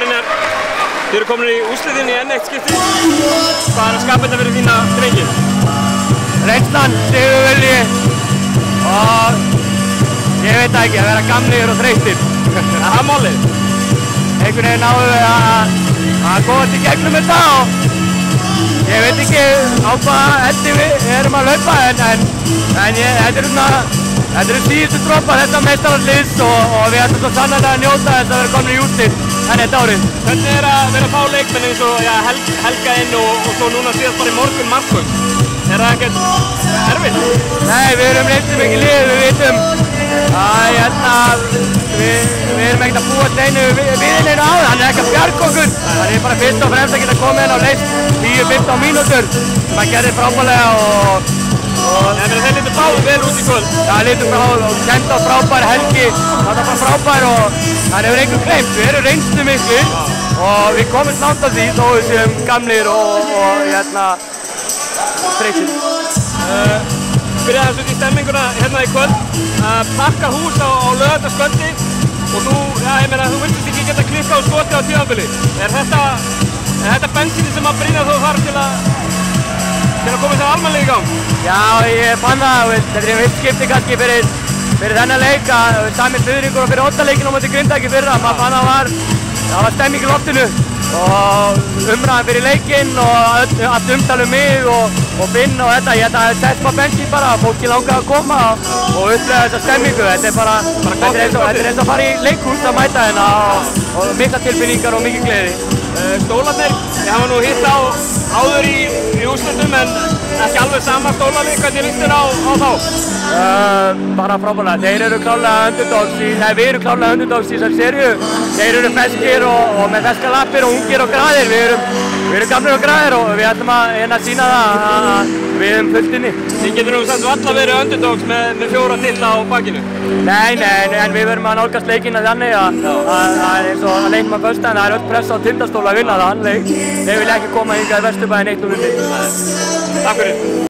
Brynjar, þið eru komin í úrslitin í enn eitt skipti. Hvað er að skapa þetta fyrir þína drengir? Reynslan, sigurvilji og ég veit ekki, að vera gamlir og þreyttir. Það er málið. Einhvern veginn náðum við að komast í gegnum þetta og ég veit ekki á hvað endi við erum að laupa þetta eru síðustu droppar þetta meistararliðs og við ætlum svo sannarlega að njóta þess að vera komin í úrslit þetta árið. Hvernig er að vera að fá leikmenn eins og Helga inn og svo núna síðast bara í morgun Markus? Er það ekkert erfitt? Nei, við erum reynslu mikið lið, við vitum að við erum ekkert að búast einu við einu á það, hann er ekki að bjarga okkur. Það er bara fyrst og fremst að geta komið inn á leist 10-15 mínútur sem hann gerði frábærlega Þeir litur báðu vel út í kvöld. Það litur báðu og kenda frábær Helgi, það var bara frábær og það hefur einhver gleymt. Við erum reynslu mikið og við komumst langt af því þó við séum gamlir og þreyttir. Byrjaði þessu út í stemminguna hérna í kvöld, pakka hús á laugardagskvöldi og þú virtist ekki geta klikka á skoti á tímabili. Er þetta bensíni sem að Brynjar þó þarf til að koma sér almennilega í gang? Já, ég fann það, þetta er fyrst skipti kannski fyrir þennan leik að sami stuðningur og fyrir oddaleikinn á móti Grindavík fyrra. Maður fann að það var stemming í loftinu og umræðan fyrir leikinn og allt umtal mig og Finn og þetta. Ég held að það hefði sett bara bensín bara, fólki langaði að koma og upplega þessa stemmingu. Þetta er eins og fara í leikhús að mæta hérna og mikla tilfinningar og mikið gleði. Stólarnir, ég hafa nú hitt á áður í úrslitum en ekki alveg sama stólarnir, hvernig líst þér á þá? Bara frábærlega, þeir eru klárlega underdogs við erum klárlega underdogs í þessari seríu. Þeir eru feskir og með feska lappir og ungir og græðir. Við erum gamlir og græðir og við ætlum að sýna það að við erum fullt inni. Þið getur nú samt valla verið underdogs með 4 titla á bakinu? Nei, en við verum að nálgast leikina þannig að eins og að leiknum að fösta en það er öll pressa á Tindastól að vinna þann leik. Þeir vilja ekki koma hingað í Vesturbæinn 1-0 undir. Takk fyrir.